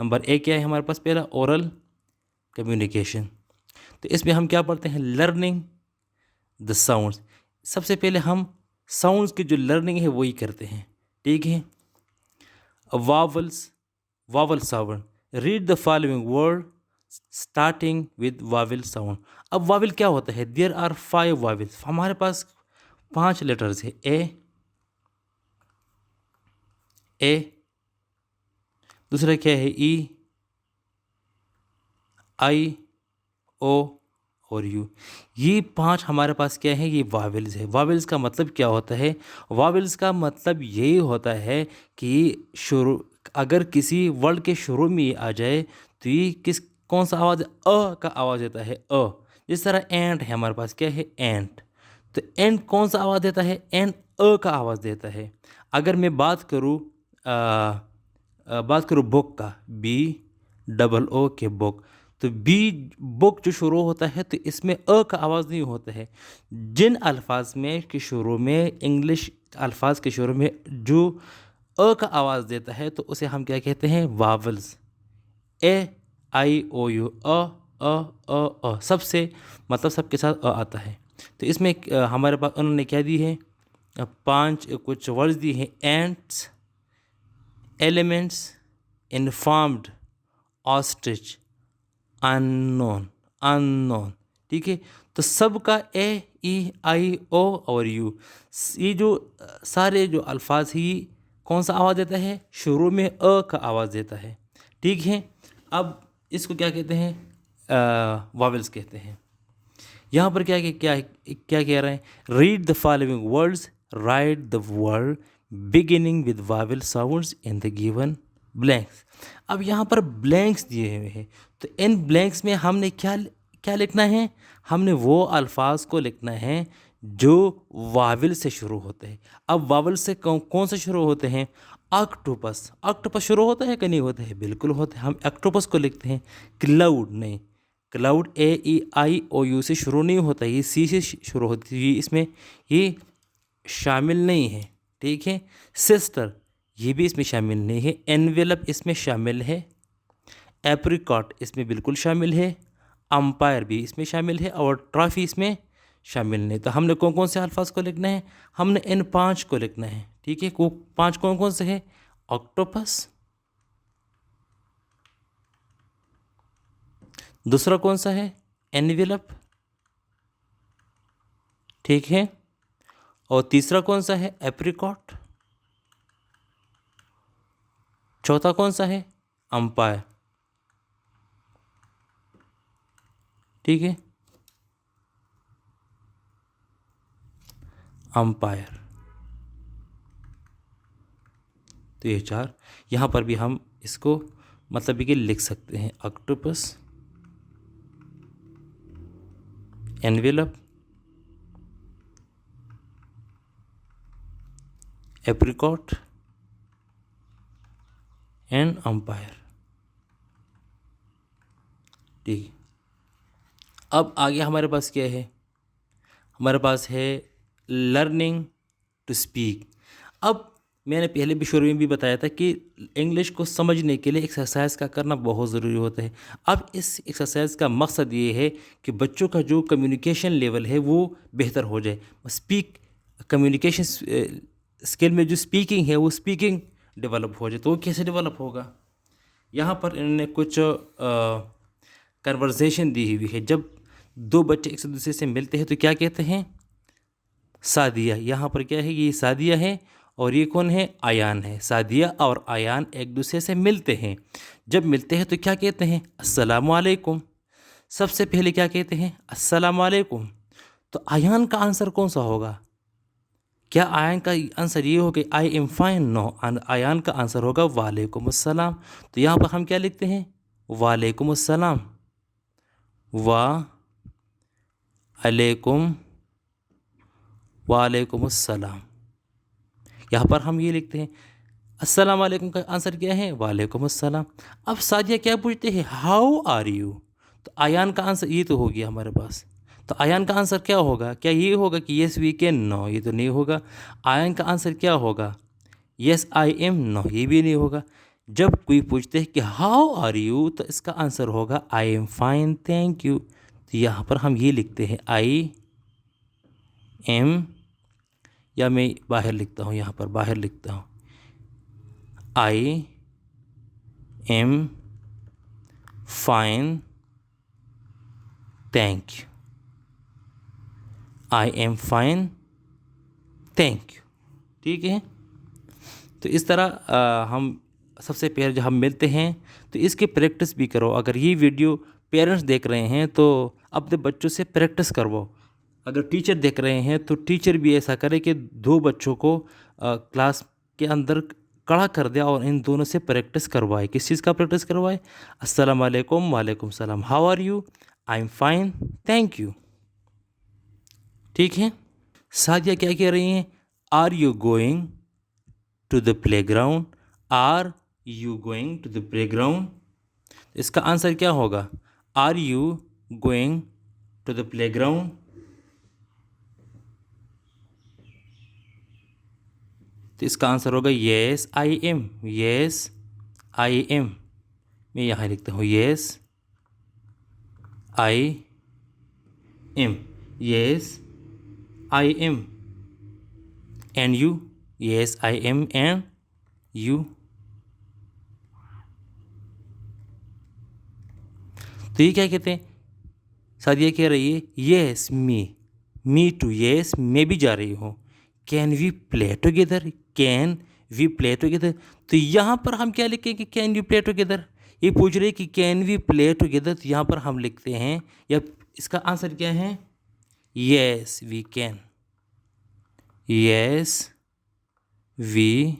Number A क्या है हमारे पास, पहला ओरल कम्युनिकेशन। तो इसमें हम क्या पढ़ते हैं, लर्निंग द साउंड्स। सबसे पहले हम साउंड्स की जो लर्निंग है वही करते हैं, ठीक है। Vowels, vowel sound, read the following word starting with vowel sound. अब वावल क्या होता है, देयर आर 5 वावल्स, हमारे पास 5 लेटर्स है, ए, दूसरा क्या है ई, आई, ओ और यू। ये 5 हमारे पास क्या है, ये वावल्स है। वावल्स का मतलब क्या होता है, वावल्स का मतलब यही होता है कि शुरू, अगर किसी वर्ड के शुरू में ये आ जाए तो ये कौन सा आवाज़, अ का आवाज़ देता है, अ। जिस तरह एंट है हमारे पास, क्या है एंट, तो एंट कौन सा आवाज़ देता है, एंट अ का आवाज़ देता है। अगर मैं बात करूँ बुक का, बी डबल ओ के बुक, तो बी बुक जो शुरू होता है तो इसमें अ का आवाज़ नहीं होता है। जिन अल्फाज में के शुरू में, इंग्लिश अल्फाज के शुरू में जो अ का आवाज़ देता है तो उसे हम क्या कहते हैं, vowels. A I O you, सबसे मतलब सबके साथ अ आता है। तो इसमें हमारे पास उन्होंने क्या दी है, 5 कुछ वर्ड्स दी हैं, ants, elements, informed, ostrich, unknown, unknown, ठीक है। तो सबका ए ई आई ओ और यू, ये जो सारे जो अल्फाज ही कौन सा आवाज़ देता है, शुरू में अ का आवाज़ देता है, ठीक है। अब इसको क्या कहते हैं, वावल्स कहते हैं। यहाँ पर क्या क्या क्या कह रहे हैं, read the following words, right the word beginning with vowel sounds in the given blanks. अब यहाँ पर ब्लैंक्स दिए हुए हैं, तो इन ब्लैंक्स में हमने क्या क्या लिखना है, हमने वो अल्फाज को लिखना है जो वावल से शुरू होते हैं। अब वावल से कौन से शुरू होते हैं, ऑक्टोपस, ऑक्टोपस शुरू होता है कि नहीं होता है, बिल्कुल होता है, हम ऑक्टोपस को लिखते हैं। क्लाउड नहीं, cloud A E I O you से शुरू नहीं होता, ये सी से शुरू होती है, इसमें ये शामिल नहीं है, ठीक है। सिस्टर, ये भी इसमें शामिल नहीं है। एनवेलप इसमें शामिल है। एप्रिकॉट इसमें बिल्कुल शामिल है। अंपायर भी इसमें शामिल है और ट्रॉफी इसमें शामिल नहीं। तो हमने कौन कौन से अल्फाज को लिखना है, हमने इन 5 को लिखना है, ठीक है। वो 5 कौन कौन से है, ऑक्टोपस, दूसरा कौन सा है, एनवेलप, ठीक है, और तीसरा कौन सा है, एप्रिकॉट, चौथा कौन सा है, अंपायर, ठीक है, अंपायर। तो ये 4 यहाँ पर भी हम इसको मतलब कि लिख सकते हैं, octopus, envelope, apricot and umpire, ठीक है। अब आगे हमारे पास क्या है, हमारे पास है लर्निंग टू स्पीक। अब मैंने पहले भी शुरू में भी बताया था कि इंग्लिश को समझने के लिए एक्सरसाइज का करना बहुत ज़रूरी होता है। अब इस एक्सरसाइज का मकसद ये है कि बच्चों का जो कम्युनिकेशन लेवल है वो बेहतर हो जाए। स्पीक कम्युनिकेशन स्किल में जो स्पीकिंग है वो स्पीकिंग डेवलप हो जाए। तो वो कैसे डेवलप होगा, यहाँ पर इन्होंने कुछ कन्वर्सेशन दी हुई है। जब 2 बच्चे एक दूसरे से मिलते हैं तो क्या कहते हैं, सादिया। यहाँ पर क्या है, ये सादिया है और ये कौन है, आयान है। सादिया और आयान एक दूसरे से मिलते हैं। जब मिलते हैं तो क्या कहते हैं, अस्सलामु अलैकुम। सबसे पहले क्या कहते हैं, अस्सलामु अलैकुम। तो आयान का आंसर कौन सा होगा, क्या आयान का आंसर ये होगा I am fine, no, Ayaan का आंसर होगा वालेकुम अस्सलाम। तो यहाँ पर हम क्या लिखते हैं, वालेकुम अस्सलाम, वा अलैकुम, वालेकुम अस्सलाम। यहाँ पर हम ये लिखते हैं, अस्सलाम वालेकुम का आंसर क्या है, वालेकुम अस्सलाम। अब सादिया क्या पूछते हैं, हाउ आर यू। तो आयान का आंसर ये तो हो गया हमारे पास। तो आयान का आंसर क्या होगा, क्या ये होगा कि यस वी कैन, नो, ये तो नहीं होगा। आयान का आंसर क्या होगा, यस आई एम, नो, ये भी नहीं होगा। जब कोई पूछते हैं कि हाउ आर यू, तो इसका आंसर होगा I am fine thank you. तो यहाँ पर हम ये लिखते हैं आई एम, या मैं बाहर लिखता हूँ, यहाँ पर बाहर लिखता हूँ आई am fine thank you, I am fine thank you. ठीक है, तो इस तरह हम सबसे पहले जब हम मिलते हैं तो इसकी प्रैक्टिस भी करो। अगर ये वीडियो पेरेंट्स देख रहे हैं तो अपने बच्चों से प्रैक्टिस करवाओ। अगर टीचर देख रहे हैं तो टीचर भी ऐसा करे कि 2 बच्चों को क्लास के अंदर खड़ा कर दिया और इन दोनों से प्रैक्टिस करवाए। किस चीज़ का प्रैक्टिस करवाए? अस्सलाम वालेकुम, वालेकुम सलाम, how are you, I am fine thank you. ठीक है, सादिया क्या कह रही हैं? Are you going to the playground, are you going to the playground. इसका आंसर क्या होगा? Are you going to the playground. तो इसका आंसर होगा yes I am, yes I am. मैं यहाँ लिखता हूँ yes I am, yes I am. And you? Yes I am and you. तो ये क्या कहते हैं? सादिया कह रही है येस मी टू, येस मैं भी जा रही हूँ। Can we play together, can we play together. तो यहाँ पर हम क्या लिखेंगे? Can you play together. ये पूछ रही है कि कैन वी प्ले टुगेदर, तो यहाँ पर हम लिखते हैं, या इसका आंसर क्या है? Yes we can, yes we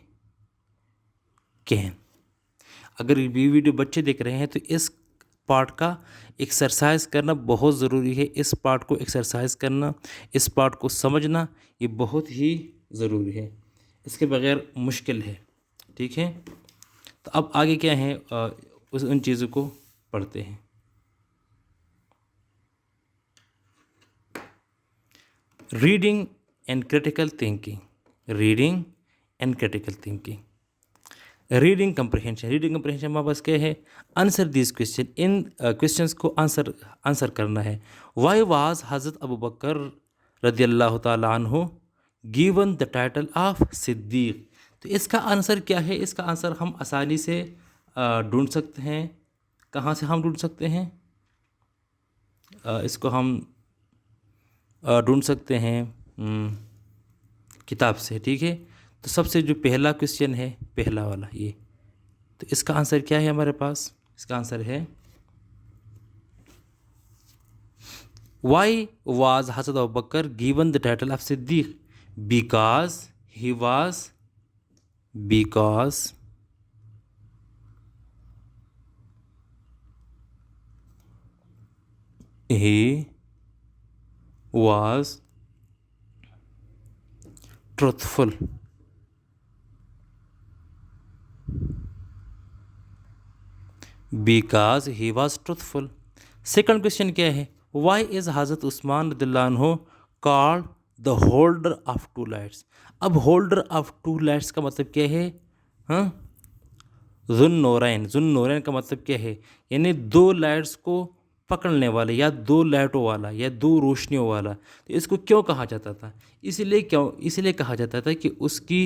can. अगर ये वीडियो बच्चे देख रहे हैं तो इस पार्ट का एक्सरसाइज करना बहुत ज़रूरी है। इस पार्ट को एक्सरसाइज करना, इस पार्ट को समझना, ये बहुत ही ज़रूरी है, इसके बगैर मुश्किल है। ठीक है, तो अब आगे क्या है, उन चीज़ों को पढ़ते हैं। Reading and critical thinking, reading and critical thinking. Reading comprehension, reading comprehension हमारे पास क्या है? Answer this question, in questions को आंसर करना है। वाई वाज हज़रत अबू बकर रदियल्लाहु ताला अन्हु given the title of Siddiq. तो इसका आंसर क्या है? इसका आंसर हम आसानी से ढूंढ सकते हैं। कहाँ से हम ढूंढ सकते हैं? इसको हम ढूंढ सकते हैं किताब से। ठीक है, तो सबसे जो पहला क्वेश्चन है, पहला वाला ये, तो इसका आंसर क्या है हमारे पास? इसका आंसर है वाई वाज हज़रत Abu Bakr given the title of Siddiq, because he was truthful, because he was truthful. Second question क्या है? वाई इज़ हज़रत उस्मान रदियल्लाहु अन्हु called the holder of 2 lights. अब होल्डर ऑफ 2 लाइट्स का मतलब क्या है? हाँ, ज़ुन्नूरैन, ज़ुन्नूरैन का मतलब क्या है? यानी 2 लाइट्स को पकड़ने वाले, या 2 लाइटों वाला, या 2 रोशनियों वाला। तो इसको क्यों कहा जाता था? इसलिए कहा जाता था कि उसकी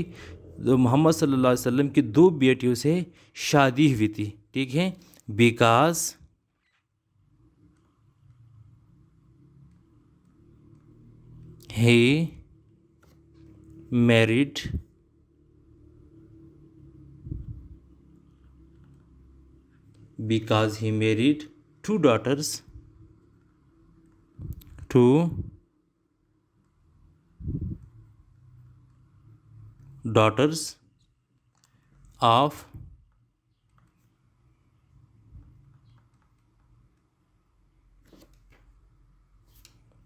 मोहम्मद सल्लल्लाहु अलैहि वसल्लम की 2 बेटियों से शादी हुई थी। ठीक है, because he married two daughters of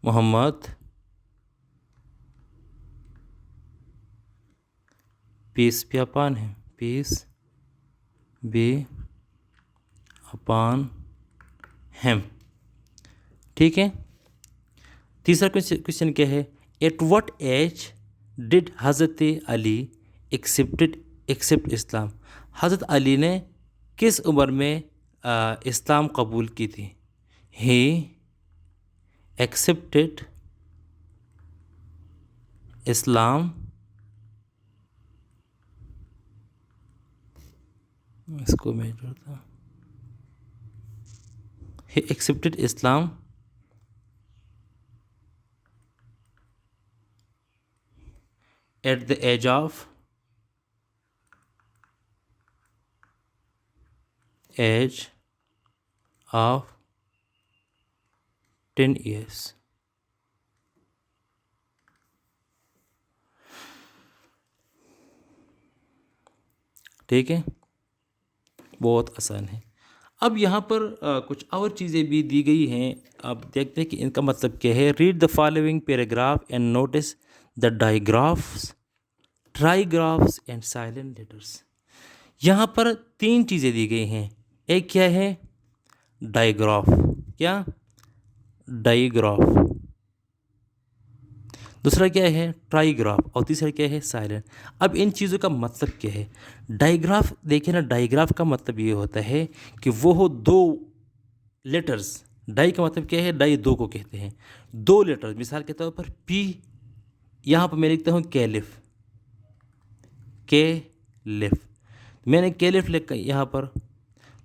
Muhammad, peace be upon him, peace be upon him। ठीक है, तीसरा क्वेश्चन क्या है? एट व्हाट एज डिड हज़रत अली एक्सेप्ट इस्लाम। हज़रत अली ने किस उम्र में इस्लाम कबूल की थी? ही एक्सेप्टेड इस्लाम, इसको मैं जोड़ता हूँ, he accepted Islam at the age of 10 years. ठीक है, बहुत आसान है। अब यहाँ पर कुछ और चीज़ें भी दी गई हैं, आप देखते हैं कि इनका मतलब क्या है। Read the following paragraph and notice the digraphs, trigraphs and silent letters. यहाँ पर 3 चीज़ें दी गई हैं। एक क्या है? डाइग्राफ। क्या? डाइग्राफ। दूसरा क्या है? ट्राईग्राफ। और तीसरा क्या है? साइलेंट। अब इन चीज़ों का मतलब क्या है? डाइग्राफ देखिए ना, डाइग्राफ का मतलब ये होता है कि वो हो 2 लेटर्स। डाई का मतलब क्या है? डाई 2 को कहते हैं। 2 लेटर्स, मिसाल के तौर पर पी, यहाँ पर मैं लिखता हूँ कैलिफ, केलिफ। मैंने केलिफ लिखा यहाँ पर,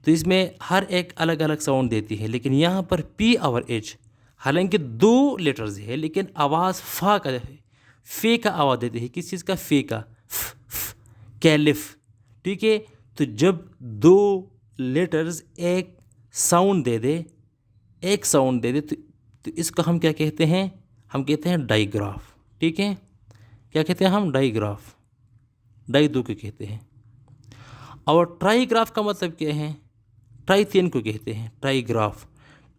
तो इसमें हर एक अलग अलग साउंड देती है, लेकिन यहाँ पर पी और एच हालांकि 2 लेटर्स है, लेकिन आवाज़ फा का, फे का आवाज़ देती है। किस चीज़ का? फे का, कैलिफ। ठीक है, तो जब 2 लेटर्स एक साउंड दे दे, तो इसको हम क्या कहते हैं? हम कहते हैं डाइग्राफ। ठीक है, क्या कहते हैं हम? डाइग्राफ। डाई 2 को कहते हैं। और ट्राईग्राफ का मतलब क्या है? ट्राई 3 को कहते हैं ट्राईग्राफ।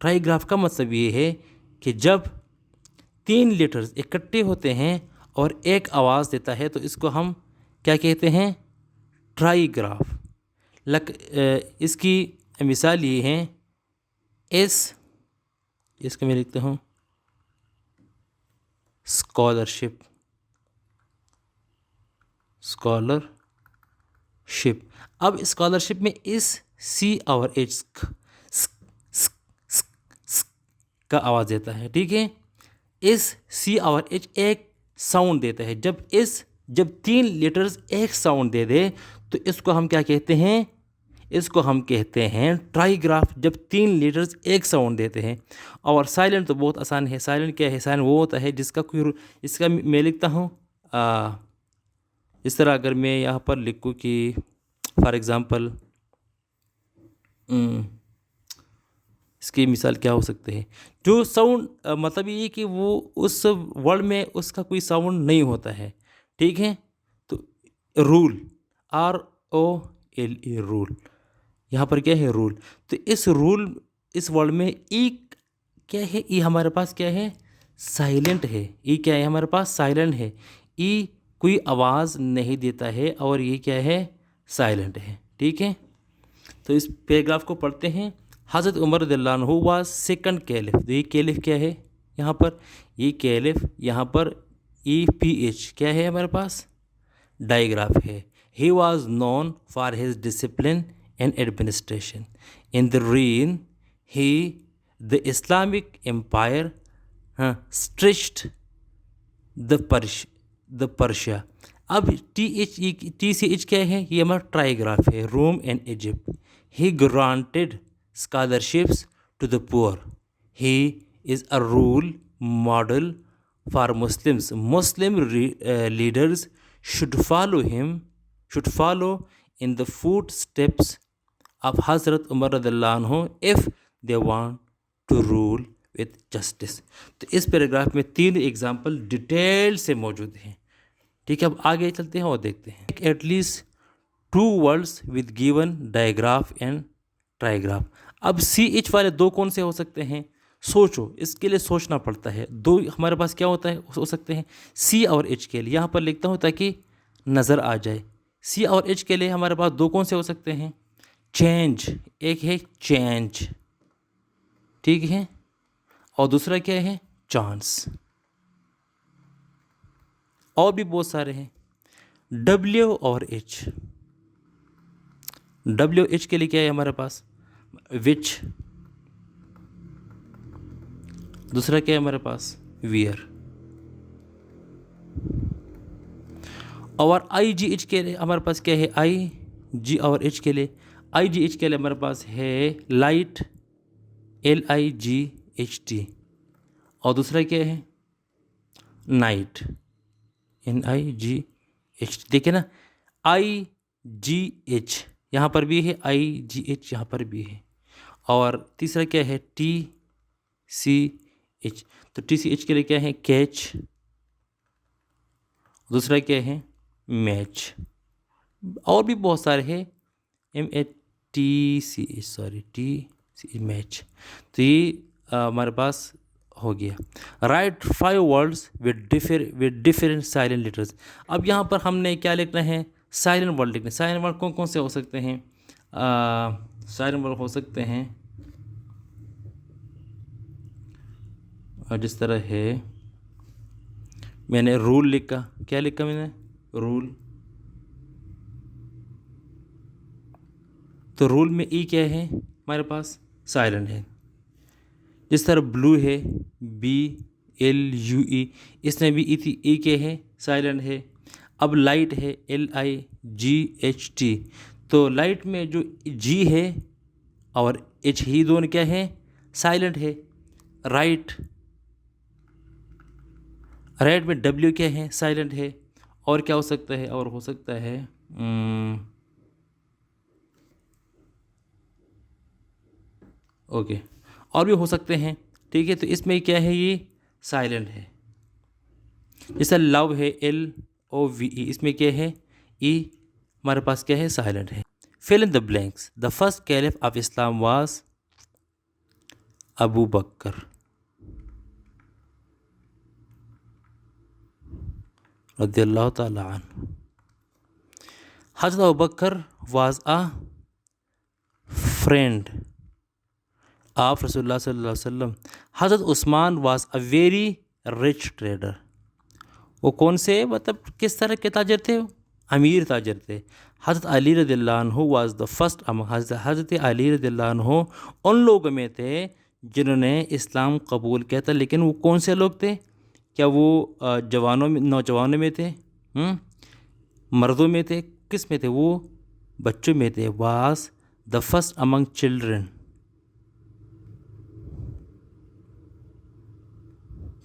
ट्राईग्राफ का मतलब ये है कि जब 3 लेटर्स इकट्ठे होते हैं और एक आवाज़ देता है, तो इसको हम क्या कहते हैं? ट्राईग्राफ। इसकी मिसाल ये है, इसको मैं लिखता हूँ स्कॉलरशिप। अब स्कॉलरशिप में इस सी और एच का आवाज़ देता है। ठीक है, इस सी और एच एक साउंड देता है। जब 3 लेटर्स एक साउंड दे दे, तो इसको हम क्या कहते हैं? इसको हम कहते हैं ट्राईग्राफ, जब 3 लेटर्स एक साउंड देते हैं। और साइलेंट तो बहुत आसान है। साइलेंट क्या है? साइलेंट वो होता है जिसका कोई, इसका मैं लिखता हूँ इस तरह। अगर मैं यहाँ पर लिखूँ कि फॉर एग्ज़ाम्पल, इसकी मिसाल क्या हो सकते हैं? जो साउंड मतलब ये कि वो उस वर्ड में उसका कोई साउंड नहीं होता है। ठीक है, तो रूल, ROLE, रूल। यहाँ पर क्या है? रूल। तो इस वर्ड में ई क्या है? ई हमारे पास क्या है? साइलेंट है। ई क्या है? हमारे पास साइलेंट है। ई कोई आवाज़ नहीं देता है, और ये क्या है? साइलेंट है। ठीक है, तो इस पैराग्राफ को पढ़ते हैं। हज़रत उमर रज़ियल्लाहु अन्हु वाज सेकंड कैलिफ। तो ये कैलिफ क्या है? यहाँ पर ये कैलिफ, यहाँ पर EPH क्या है? हमारे पास डाइग्राफ है। He was known for his discipline and administration in the reign he the Islamic empire stretched the Persia. अब TCH क्या है? ये हमारा ट्राईग्राफ है। Rome and Egypt. He granted scholarships to the poor. He is a role model for Muslims. Muslim leaders should follow in the footsteps of Hazrat Umar radhiyallahu anhu if they want to rule with justice. तो इस paragraph में 3 example detail से मौजूद हैं। ठीक है, अब आगे चलते हैं और देखते हैं। At least 2 words with given diagraph and trigraph. अब CH वाले 2 कौन से हो सकते हैं? सोचो, इसके लिए सोचना पड़ता है। 2 हमारे पास क्या होता है? हो सकते हैं C और H के लिए। यहाँ पर लिखता हूँ ताकि नज़र आ जाए। C और H के लिए हमारे पास 2 कौन से हो सकते हैं? चेंज, एक है चेंज, ठीक है, और दूसरा क्या है? चांस। और भी बहुत सारे हैं। W और H, WH के लिए क्या है हमारे पास? विच। दूसरा क्या है हमारे पास? वियर। और IGH के लिए हमारे पास क्या है? IG और H के लिए, IGH के लिए हमारे पास है लाइट, LIGHT। और दूसरा क्या है? Night, NIGHT। देखिए ना, IGH यहाँ पर भी है, IGH यहाँ पर भी है। और तीसरा क्या है? TCH। तो TCH के लिए क्या है? कैच। दूसरा क्या है? मैच। और भी बहुत सारे हैं, MATCH, सॉरी TC, मैच। तो ये हमारे पास हो गया। Right 5 words with different silent letters. अब यहाँ पर हमने क्या लिखना है? साइलेंट वर्ड लिखना है। साइलेंट वर्ड कौन कौन से हो सकते हैं? साइलेंट वर्ड हो सकते हैं जिस तरह है, मैंने रूल लिखा। क्या लिखा मैंने? रूल। तो रूल में ई क्या है हमारे पास? साइलेंट है। जिस तरह ब्लू है, BLUE, इसमें भी ई क्या है? साइलेंट है। अब लाइट है, LIGHT। तो लाइट में जो G है और H, ही दोनों क्या है? साइलेंट है। राइट, राइट में W क्या है? साइलेंट है। और क्या हो सकता है? और हो सकता है ओके, और भी हो सकते हैं। ठीक है, तो इसमें क्या है? ये साइलेंट है। जैसा लव है, LOVE, इसमें क्या है? ई हमारे पास क्या है? साइलेंट है। Fill in the blanks. The first caliph of Islam was Abu Bakr रज़ियल्लाहु ताला अन्हु। हज़रत Abu Bakr was a friend of रसूलुल्लाह सल्लल्लाहु अलैहि वसल्लम। हज़रत Usman was a very rich trader. वो कौन से, मतलब किस तरह के ताजर थे? अमीर ताजर थे। हज़रत अली रज़ियल्लाहु अन्हु वाज द फर्स्ट अमंग। हज़रत अली रज़ियल्लाहु अन्हु उन लोगों में थे जिन्होंने इस्लाम कबूल किया था। लेकिन वो कौन से लोग थे? क्या वो जवानों में, नौजवानों में थे, मर्दों में थे, किस में थे? वो बच्चों में थे। Was the first among children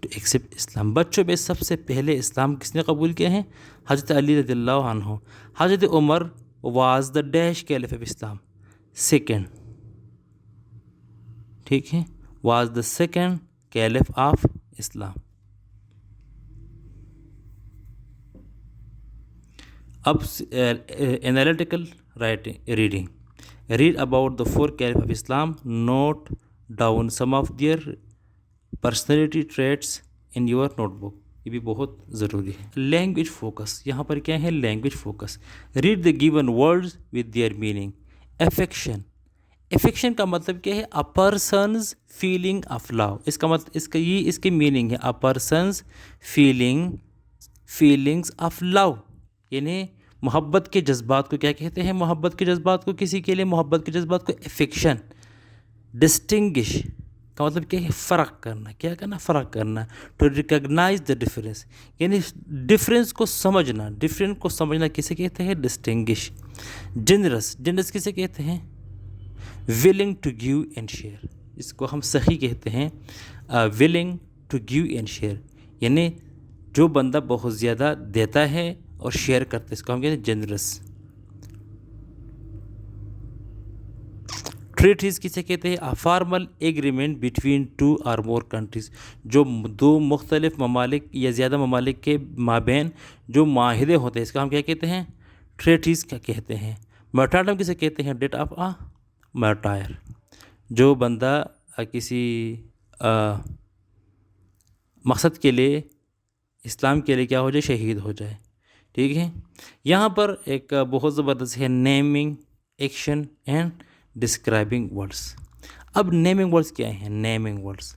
to accept Islam. बच्चों में सबसे पहले इस्लाम किसने कबूल किया है? हज़रत अली रज़ियल्लाहु अन्हु। हज़रत Umar was the dash caliph of Islam, second. ठीक है, was the second caliph of Islam. अब analytical writing reading. Read about the 4 caliph of Islam, note down some of their personality traits in your notebook. ये भी बहुत ज़रूरी है। Language focus, यहाँ पर क्या है? Language focus. Read the given words with their meaning. Affection, affection का मतलब क्या है? अ पर्सन्स फीलिंग ऑफ लव। इसका मतलब, इसकी मीनिंग है अ पर्सन्स फीलिंग्स ऑफ लव, यानी मोहब्बत के जज्बात को क्या कहते हैं? मोहब्बत के जज्बात को, किसी के लिए मोहब्बत के जज्बात को एफेक्शन। डिस्टिंग्विश का मतलब क्या है? फ़र्क करना। क्या करना? फ़र्क करना। टू रिकग्नाइज द डिफरेंस, यानी डिफरेंस को समझना। डिफरेंस को समझना किसे कहते हैं? डिस्टिंग्विश। जनरस, जनरस किसे कहते हैं? Willing to give and share, इसको हम सही कहते हैं। Willing to give and share, यानी जो बंदा बहुत ज़्यादा देता है और शेयर करता है, इसको हम कहते हैं जनरस। ट्रीटीज किसे कहते हैं? अ फॉर्मल एग्रीमेंट बिटवीन 2 और मोर कंट्रीज़, जो दो मुख्तलिफ ममालिक या ज़्यादा ममालिक के माबैन जो माहिदे होते हैं, इसका हम क्या कहते हैं? ट्रीटीज क्या कहते हैं। मर्टाडम किसे कहते हैं? डेट ऑफ अ मर्टायर, जो बंदा किसी मकसद के लिए, इस्लाम के लिए क्या हो जाए? शहीद हो जाए। ठीक है, यहाँ पर एक बहुत ज़बरदस्त है, naming, action and describing words. अब नेमिंग वर्ड्स क्या हैं? नेमिंग वर्ड्स,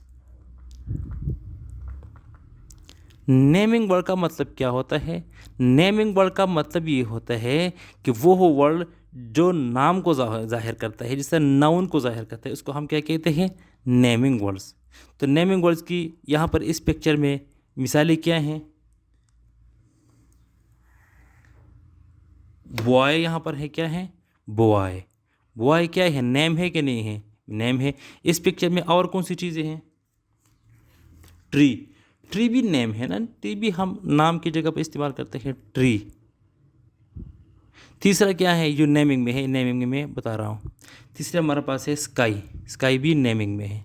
नेमिंग वर्ड का मतलब क्या होता है? नेमिंग वर्ड का मतलब ये होता है कि वो वर्ड जो नाम को जाहिर करता है, जिससे नाउन को जाहिर करता है, उसको हम क्या कहते हैं? Naming words. तो नेमिंग वर्ड्स की यहाँ पर इस पिक्चर में मिसालें क्या हैं? बॉय यहाँ पर है, क्या है? बॉय। बॉय क्या है? नेम है कि नहीं है? नेम है। इस पिक्चर में और कौन सी चीज़ें हैं? ट्री। ट्री भी नेम है ना, ट्री भी हम नाम की जगह पर इस्तेमाल करते हैं, ट्री। तीसरा क्या है जो नेमिंग में है? नेमिंग में बता रहा हूँ। तीसरा हमारे पास है स्काई। स्काई भी नेमिंग में है,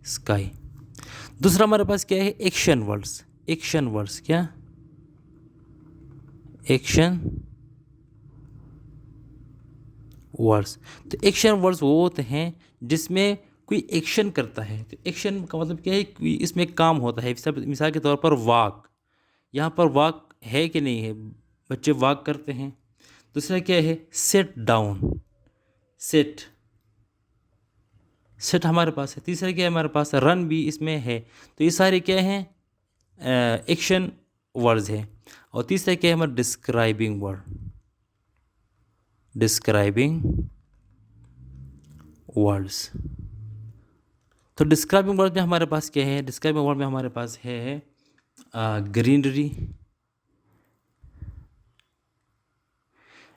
स्काई। दूसरा हमारे पास क्या है? Action words. एक्शन वर्ड्स क्या? Action words. तो एक्शन वर्ड्स वो होते हैं जिसमें कोई एक्शन करता है। तो एक्शन का मतलब क्या है? कि इसमें काम होता है। सब मिसाल के तौर पर वॉक। यहाँ पर वॉक है कि नहीं है? बच्चे वॉक करते हैं। दूसरा क्या है? Set down. सेट, सेट हमारे पास है। तीसरा क्या है हमारे पास? रन भी इसमें है। तो ये सारे क्या हैं? एक्शन वर्ड्स है। और तीसरा क्या है हमारा? Describing word. Describing words. तो डिस्क्राइबिंग वर्ड में हमारे पास क्या है? डिस्क्राइबिंग वर्ड में हमारे पास है ग्रीनरी।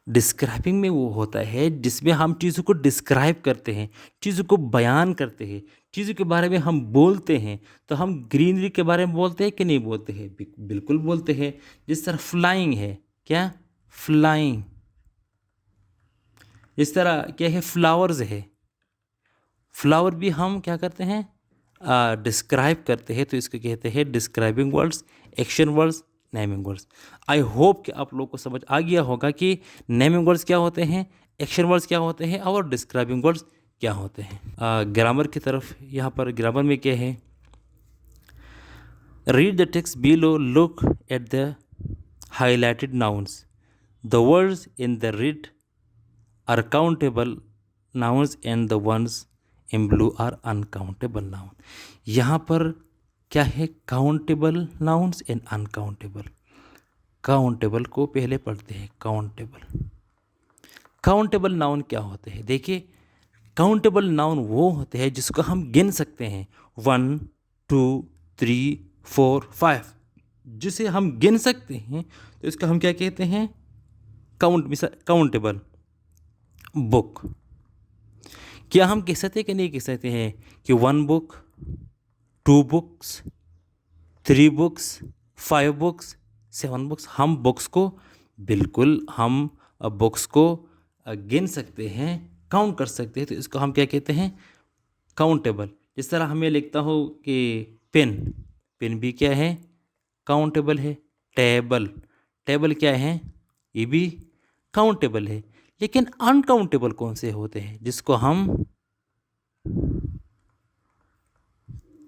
डिस्क्राइबिंग में वो होता है जिसमें हम चीज़ों को डिस्क्राइब करते हैं, चीज़ों को बयान करते हैं, चीज़ों के बारे में हम बोलते हैं। तो हम ग्रीनरी के बारे में बोलते हैं कि नहीं बोलते हैं? बिल्कुल बोलते हैं। जिस तरह फ्लाइंग है, क्या? फ्लाइंग। इस तरह क्या है? फ्लावर्स है। फ्लावर भी हम क्या करते हैं? डिस्क्राइब करते हैं। तो इसको कहते हैं describing words, action words, naming words. I hope कि आप लोगों को समझ आ गया होगा कि नेमिंग वर्ड्स क्या होते हैं, एक्शन वर्ड्स क्या होते हैं और डिस्क्राइबिंग वर्ड्स क्या होते हैं। ग्रामर की तरफ, यहाँ पर ग्रामर में क्या है? Read the text below, look at the highlighted nouns. The words in the read are countable nouns and the ones in blue are uncountable noun। यहाँ पर क्या है? Countable nouns and uncountable. Countable को पहले पढ़ते हैं। काउंटेबल, काउंटेबल नाउन क्या होते हैं? देखिए, काउंटेबल नाउन वो होते हैं जिसको हम गिन सकते हैं। 1 2 3 4 5, जिसे हम गिन सकते हैं तो इसको हम क्या कहते हैं? काउंटेबल। बुक, क्या हम कह सकते हैं कि नहीं कह सकते हैं कि 1 book, 2 books, 3 books, 5 books, 7 books? हम बुक्स को बिल्कुल, हम बुक्स को गिन सकते हैं, काउंट कर सकते हैं। तो इसको हम क्या कहते हैं? काउंटेबल। जिस तरह हमें लिखता हो कि पेन, पेन भी क्या है? काउंटेबल है। टेबल, टेबल क्या है? ये भी काउंटेबल है। लेकिन अनकाउंटेबल कौन से होते हैं? जिसको हम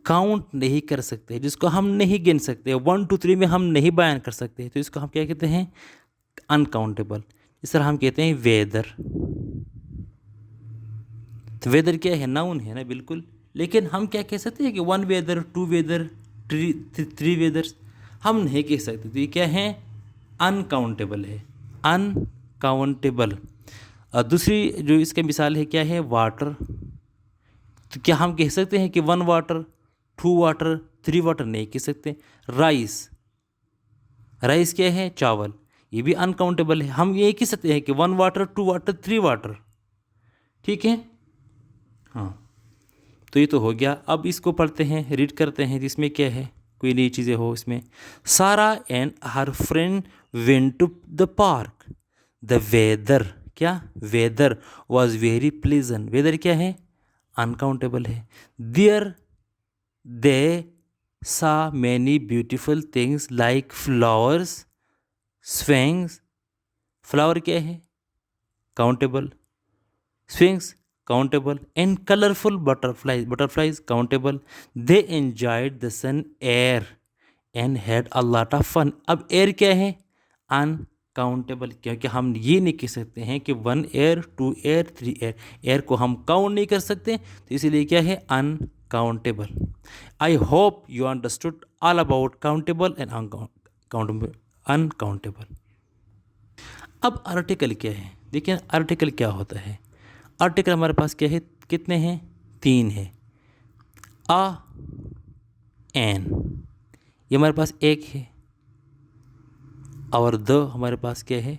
काउंट नहीं कर सकते, जिसको हम नहीं गिन सकते, 1 2 3 में हम नहीं बयान कर सकते। तो इसको हम क्या कहते हैं? अनकाउंटेबल। इस तरह हम कहते हैं वेदर। तो वेदर क्या है? नाउन है ना, बिल्कुल। लेकिन हम क्या कह सकते हैं कि 1 वेदर, 2 वेदर, 3 वेदर्स? हम नहीं कह सकते। तो ये क्या है? अनकाउंटेबल है, अनकाउंटेबल। दूसरी जो इसके मिसाल है क्या है? वाटर। तो क्या हम कह सकते हैं कि 1 वाटर, 2 वाटर, 3 वाटर? नहीं कह सकते। राइस, राइस क्या है? चावल। ये भी अनकाउंटेबल है। हम ये कह सकते हैं कि 1 वाटर, 2 वाटर, 3 वाटर। ठीक है, हाँ। तो ये तो हो गया। अब इसको पढ़ते हैं, रीड करते हैं, जिसमें क्या है, कोई नई चीज़ें हो इसमें। Sara and her friend went to the park. The weather, क्या? Weather was very pleasant. Weather क्या है? अनकाउंटेबल है। There they saw many beautiful things like flowers, swings. Flower क्या है? Countable. Swings countable. And colourful butterflies, butterflies countable. They enjoyed the sun air and had a lot of fun. अब air क्या है? Uncountable, क्योंकि हम ये नहीं कह सकते हैं कि 1 एयर, 2 एयर, 3 एयर। एयर को हम काउंट नहीं कर सकते, तो इसीलिए क्या है? Uncountable. I hope you understood all about countable and uncountable. अब आर्टिकल क्या है? देखिए आर्टिकल क्या होता है। आर्टिकल हमारे पास क्या है, कितने हैं, 3 है। आ, एन, ये हमारे पास एक है, और द हमारे पास क्या है,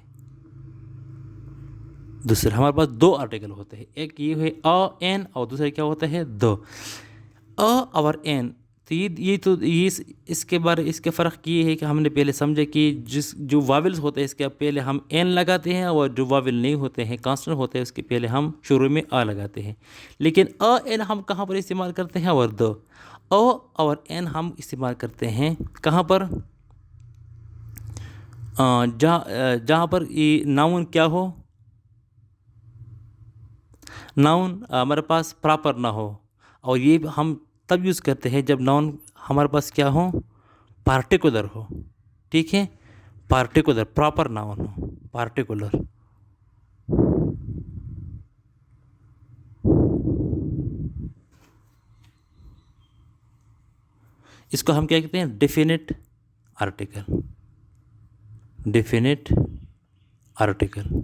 दूसरा। हमारे पास 2 आर्टिकल होते हैं, एक ये है अ एन और दूसरा क्या होता है, द। अ और एन, तो इसके फ़र्क ये है कि हमने पहले समझा कि जो वावल्स होते हैं इसके पहले हम एन लगाते हैं, और जो वावल नहीं होते हैं, कांस्टेंट होते हैं, उसके पहले हम शुरू में आ लगाते हैं। लेकिन अ एन हम कहाँ पर इस्तेमाल करते हैं, और द। अ और एन हम इस्तेमाल करते हैं कहाँ पर, जहाँ पर ये नाउन क्या हो, नाउन हमारे पास प्रॉपर ना हो। और ये हम तब यूज़ करते हैं जब नाउन हमारे पास क्या हो, पार्टिकुलर हो। ठीक है, पार्टिकुलर, प्रॉपर नाउन हो, पार्टिकुलर। इसको हम क्या कहते हैं, डेफिनेट आर्टिकल, डेफिनेट आर्टिकल।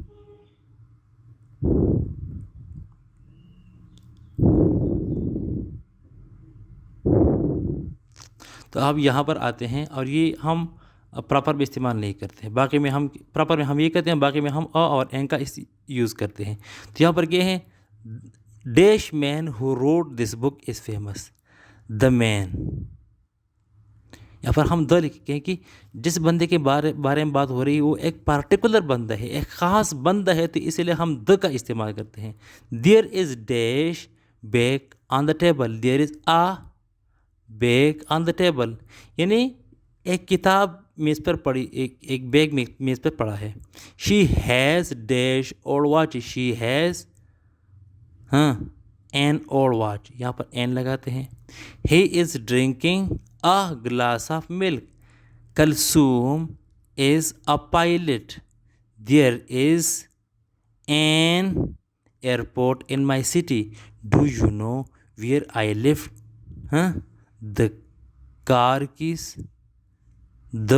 तो अब यहाँ पर आते हैं, और ये हम प्रॉपर में इस्तेमाल नहीं करते हैं। बाकी में हम प्रॉपर में हम ये करते हैं, बाकी में हम अ और एन का इस यूज़ करते हैं। तो यहाँ पर क्या है, dash man who wrote this book is famous, the man. यहाँ पर हम द लिखते हैं कि जिस बंदे के बारे में बात हो रही है वो एक पार्टिकुलर बंदा है, एक ख़ास बंदा है, तो इसीलिए हम द का इस्तेमाल करते हैं। There is dash bag on the table, there is a bag on the table, यानी एक किताब मेज़ पर पड़ी, एक बैग मेज़ पर पड़ा है। She has dash old watch, she has, हाँ, एन ओल्ड वॉच, यहाँ पर एन लगाते हैं। He is drinking a glass of milk, Kulsoom is a pilot, there is an airport in my city, do you know where I live, हाँ, the car keys, the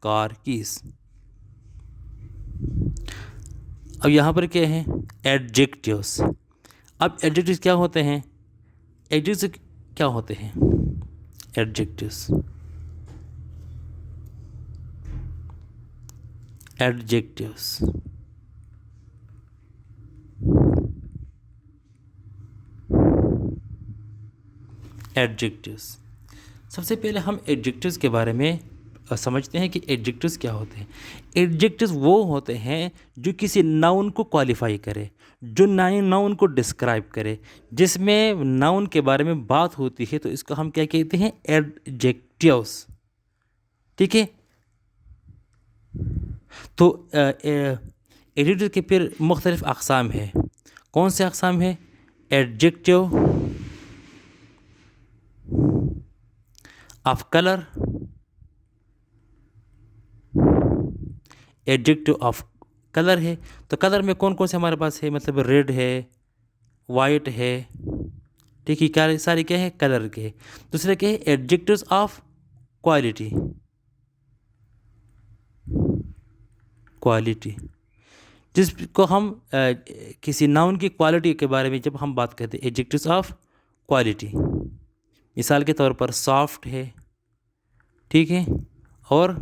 car keys. अब यहाँ पर क्या है, एडजेक्टिव्स। अब adjectives क्या होते हैं, एडजेक्टिव्स क्या होते हैं, एडजेक्टिव्स, एडजेक्टिव्स, एडजेक्टिव्स। सबसे पहले हम एडजेक्टिव्स के बारे में समझते हैं कि एडजेक्टिव्स क्या होते हैं। एडजेक्टिव्स वो होते हैं जो किसी नाउन को क्वालिफाई करे, जो नाउन को डिस्क्राइब करे, जिसमें नाउन के बारे में बात होती है, तो इसको हम क्या कहते हैं, एडजेक्टिव्स। ठीक है, तो एडजेक्टिव के फिर मुख्तलिफ अक़साम है। कौन से अक़साम है, adjective of colour, adjective of colour है। तो कलर में कौन कौन से हमारे पास है, मतलब रेड है, वाइट है, ठीक है, क्या सारे क्या है, कलर के। दूसरे क्या है, एडजेक्टिव्स ऑफ क्वालिटी, क्वालिटी, जिसको हम किसी नाउन की क्वालिटी के बारे में जब हम बात करते हैं, एडजेक्टिव्स ऑफ क्वालिटी। मिसाल के तौर पर सॉफ्ट है, ठीक है, और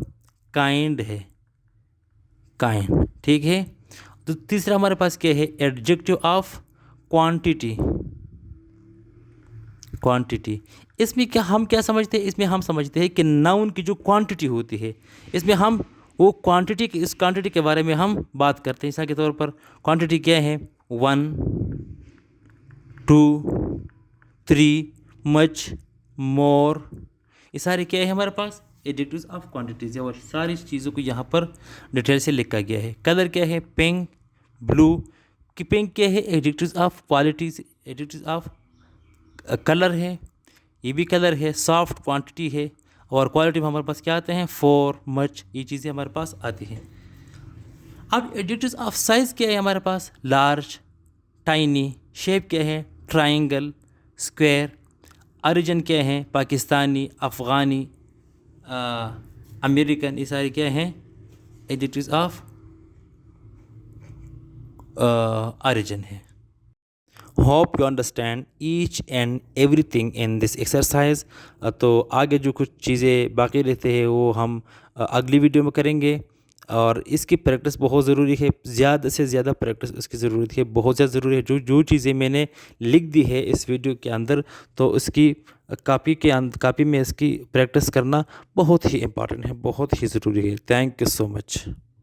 काइंड है, काइंड, ठीक है। तो तीसरा हमारे पास क्या है, एडजेक्टिव ऑफ क्वांटिटी, क्वांटिटी। इसमें क्या हम क्या समझते हैं, इसमें हम समझते हैं कि नाउन की जो क्वांटिटी होती है, इसमें हम वो क्वांटिटी की, इस क्वांटिटी के बारे में हम बात करते हैं। मिसाल के तौर पर क्वांटिटी क्या है, 1, 2, 3, मच, मोर, ये सारे क्या है हमारे पास, एडजेक्टिव्स ऑफ क्वांटिटीज़ है, और सारी चीज़ों को यहाँ पर डिटेल से लिखा गया है। कलर क्या है, पिंक, ब्लू, कि पिंक क्या है, adjectives of qualities, adjectives of colour है, ये भी कलर है, सॉफ्ट क्वांटिटी है, और क्वालिटी में हमारे पास क्या आते हैं, फॉर, मच, ये चीज़ें हमारे पास आती हैं। अब एडजेक्टिव्स ऑफ साइज़ क्या है हमारे पास, लार्ज, टाइनी, शेप क्या है, ट्राइंगल, स्क्वायर, ओरिजिन क्या है, पाकिस्तानी, अफ़गानी, अमेरिकन, ये सारे क्या हैं, एडजेक्टिव्स ऑफ origin है। Hope you understand each and everything in this exercise. तो आगे जो कुछ चीज़ें बाकी रहते हैं वो हम अगली वीडियो में करेंगे। और इसकी प्रैक्टिस बहुत ज़रूरी है, ज़्यादा से ज़्यादा प्रैक्टिस इसकी ज़रूरत है, बहुत ज़्यादा ज़रूरी है। जो जो चीज़ें मैंने लिख दी है इस वीडियो के अंदर, तो उसकी कापी में इसकी प्रैक्टिस करना बहुत ही इम्पॉर्टेंट है, बहुत ही ज़रूरी है। Thank you so much.